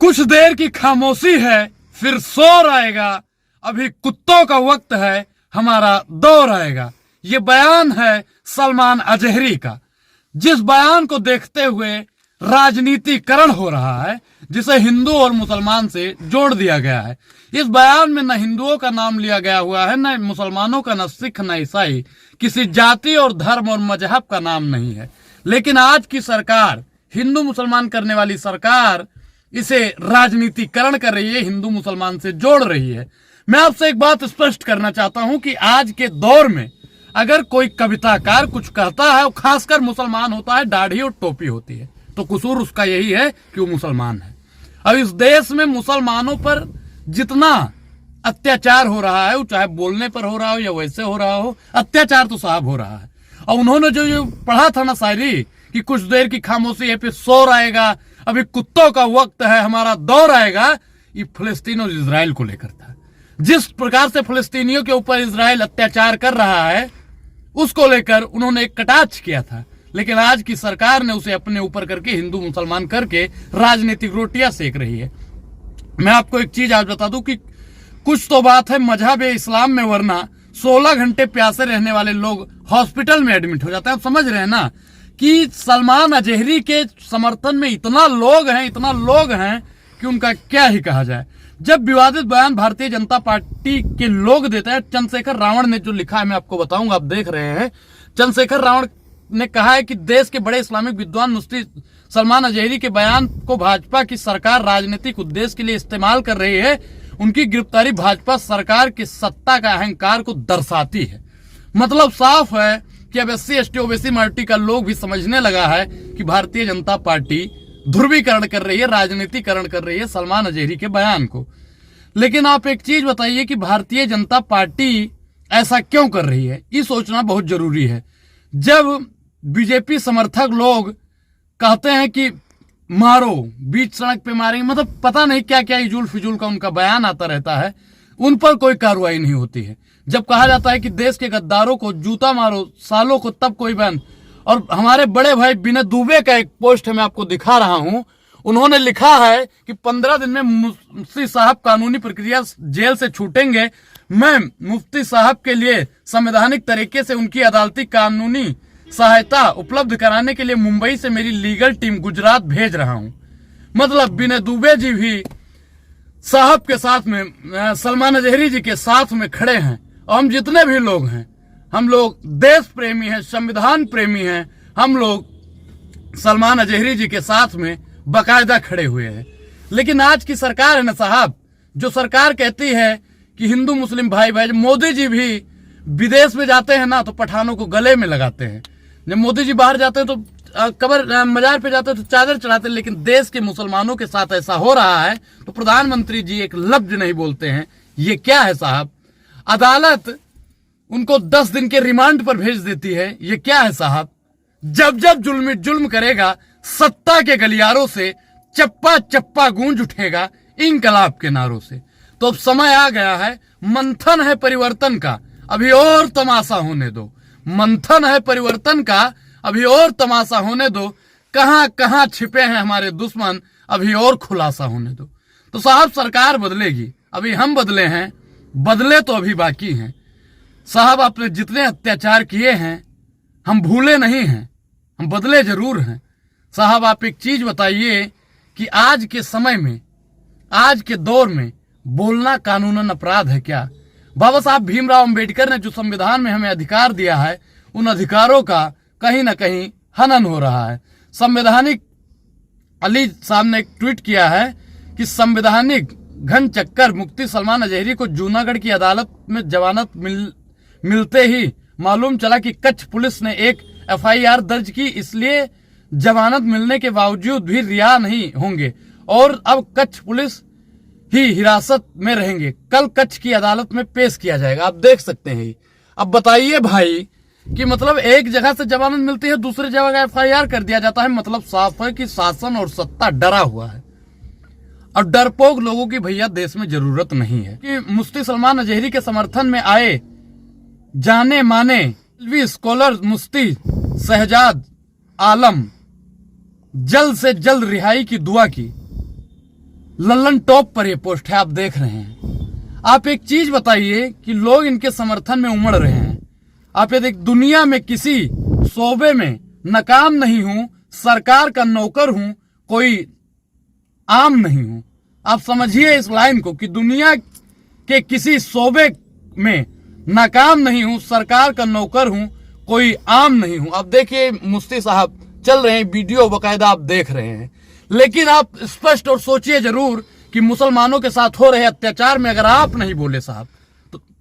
कुछ देर की खामोशी है, फिर शोर आएगा। अभी कुत्तों का वक्त है, हमारा दौर आएगा। ये बयान है सलमान अजहरी का, जिस बयान को देखते हुए राजनीतिकरण हो रहा है, जिसे हिंदू और मुसलमान से जोड़ दिया गया है। इस बयान में न हिंदुओं का नाम लिया गया हुआ है, न मुसलमानों का, न सिख, न ईसाई, किसी जाति और धर्म और मजहब का नाम नहीं है। लेकिन आज की सरकार, हिंदू मुसलमान करने वाली सरकार, इसे राजनीतिकरण कर रही है, हिंदू मुसलमान से जोड़ रही है। मैं आपसे एक बात स्पष्ट करना चाहता हूं कि आज के दौर में अगर कोई कविताकार कुछ कहता है, खासकर मुसलमान होता है, दाढ़ी और टोपी होती है, तो कसूर उसका यही है कि वो मुसलमान है। अब इस देश में मुसलमानों पर जितना अत्याचार हो रहा है, वो चाहे बोलने पर हो रहा हो या वैसे हो रहा हो, अत्याचार तो साहब हो रहा है। और उन्होंने जो ये पढ़ा था ना शायरी कि कुछ देर की खामोशी है, फिर शोर आएगा, अभी कुत्तों का वक्त है, हमारा दौर आएगा, ये फिलिस्तीन और इजराइल को लेकर था। जिस प्रकार से फिलिस्तीनियों के ऊपर इजराइल अत्याचार कर रहा है, उसको लेकर उन्होंने एक कटाक्ष किया था। लेकिन आज की सरकार ने उसे अपने ऊपर करके हिंदू मुसलमान करके राजनीतिक रोटियां सेक रही है। मैं आपको एक चीज आज बता दूं कि कुछ तो बात है मजहब इस्लाम में, वरना 16 घंटे प्यासे रहने वाले लोग हॉस्पिटल में एडमिट हो जाते हैं। आप समझ रहे हैं ना कि सलमान अजहरी के समर्थन में इतना लोग हैं कि उनका क्या ही कहा जाए। जब विवादित बयान भारतीय जनता पार्टी के लोग देते हैं, चंद्रशेखर रावण ने जो लिखा है मैं आपको बताऊंगा, आप देख रहे हैं। चंद्रशेखर रावण ने कहा है कि देश के बड़े इस्लामिक विद्वान मुफ्ती सलमान अजहरी के बयान को भाजपा की सरकार राजनीतिक उद्देश्य के लिए इस्तेमाल कर रही है। उनकी गिरफ्तारी भाजपा सरकार की सत्ता का अहंकार को दर्शाती है। मतलब साफ है कि अब SC ST OBC माइनॉरिटी का लोग भी समझने लगा है कि भारतीय जनता पार्टी ध्रुवीकरण कर रही है, राजनीतिकरण कर रही है सलमान अजहरी के बयान को। लेकिन आप एक चीज बताइए कि भारतीय जनता पार्टी ऐसा क्यों कर रही है, ये सोचना बहुत जरूरी है। जब बीजेपी समर्थक लोग कहते हैं कि मारो, बीच सड़क पे मारेंगे, मतलब पता नहीं क्या क्या इजुल फिजूल का उनका बयान आता रहता है, उन पर कोई कार्रवाई नहीं होती है। जब कहा जाता है कि देश के गद्दारों को जूता मारो, सालों को, तब कोई बयान। और हमारे बड़े भाई विनय दुबे का एक पोस्ट है, मैं आपको दिखा रहा हूं। उन्होंने लिखा है कि 15 दिन में मुफ्ती साहब कानूनी प्रक्रिया जेल से छूटेंगे। मैं मुफ्ती साहब के लिए संवैधानिक तरीके से उनकी अदालती कानूनी सहायता उपलब्ध कराने के लिए मुंबई से मेरी लीगल टीम गुजरात भेज रहा हूं। मतलब विनय दुबे जी भी साहब के साथ में, सलमान अजहरी जी के साथ में खड़े हैं। और हम जितने भी लोग हैं, हम लोग देश प्रेमी हैं, संविधान प्रेमी हैं, हम लोग सलमान अजहरी जी के साथ में बाकायदा खड़े हुए हैं। लेकिन आज की सरकार है ना साहब, जो सरकार कहती है कि हिंदू मुस्लिम भाई भाई, मोदी जी भी विदेश में जाते हैं ना तो पठानों को गले में लगाते हैं। जब मोदी जी बाहर जाते हैं तो कबर मजार पे जाते हैं तो चादर चढ़ाते हैं। लेकिन देश के मुसलमानों के साथ ऐसा हो रहा है तो प्रधानमंत्री जी एक लफ्ज नहीं बोलते हैं। ये क्या है साहब? अदालत उनको 10 दिन के रिमांड पर भेज देती है। ये क्या है साहब? जब जब जुल्म करेगा, सत्ता के गलियारों से चप्पा चप्पा गूंज उठेगा इंकलाब के नारों से। तो अब समय आ गया है, मंथन है परिवर्तन का, अभी और तमाशा होने दो। मंथन है परिवर्तन का, अभी और तमाशा होने दो। कहां कहां छिपे हैं हमारे दुश्मन, अभी और खुलासा होने दो। तो साहब सरकार बदलेगी, अभी हम बदले हैं, बदले तो अभी बाकी हैं। साहब आपने जितने अत्याचार किए हैं हम भूले नहीं हैं, हम बदले जरूर हैं। साहब आप एक चीज बताइए कि आज के समय में, आज के दौर में बोलना कानूनन अपराध है क्या? बाबा साहब भीमराव अंबेडकर ने जो संविधान में हमें अधिकार दिया है, उन अधिकारों का कहीं ना कहीं हनन हो रहा है। संवैधानिक अली साहब ने एक ट्वीट किया है कि संवैधानिक घन चक्कर मुफ्ती सलमान अजहरी को जूनागढ़ की अदालत में जमानत मिलते ही मालूम चला कि कच्छ पुलिस ने एक FIR दर्ज की, इसलिए जमानत मिलने के बावजूद भी रिहा नहीं होंगे और अब कच्छ पुलिस ही हिरासत में रहेंगे। कल कच्छ की अदालत में पेश किया जाएगा। आप देख सकते हैं। अब बताइए भाई कि मतलब एक जगह से जमानत मिलती है, दूसरी जगह FIR कर दिया जाता है। मतलब साफ है कि शासन और सत्ता डरा हुआ है और डरपोक लोगों की भैया देश में जरूरत नहीं है। कि मुफ्ती सलमान अजहरी के समर्थन में आए जाने माने स्कॉलर मुफ्ती शहजाद आलम जल्द से जल्द रिहाई की दुआ की। लल्लन टॉप पर ये पोस्ट है, आप देख रहे हैं। आप एक चीज बताइए कि लोग इनके समर्थन में उमड़ रहे हैं। आप ये देख, दुनिया में किसी शोबे में नाकाम नहीं हूं, सरकार का नौकर हूं, कोई आम नहीं हूं। आप समझिए इस लाइन को कि दुनिया के किसी शोबे में नाकाम नहीं हूं, सरकार का नौकर हूं, कोई आम नहीं हूं। आप देखिए मुफ्ती साहब चल रहे हैं, वीडियो बकायदा आप देख रहे हैं। लेकिन आप स्पष्ट और सोचिए जरूर कि मुसलमानों के साथ हो रहे अत्याचार में अगर आप नहीं बोले साहब,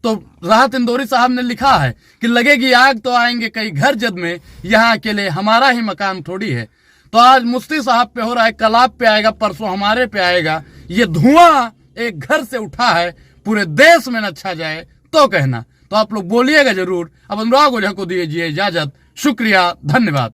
तो राहत इंदौरी साहब ने लिखा है कि लगेगी आग तो आएंगे कई घर जद में, यहाँ अकेले हमारा ही मकान थोड़ी है। तो आज मुफ्ती साहब पे हो रहा है, कल आप पे आएगा, परसों हमारे पे आएगा। ये धुआं एक घर से उठा है, पूरे देश में न छा जाए तो कहना। तो आप लोग बोलिएगा जरूर। अब अनुराग ओझा को दीजिए इजाजत। शुक्रिया, धन्यवाद।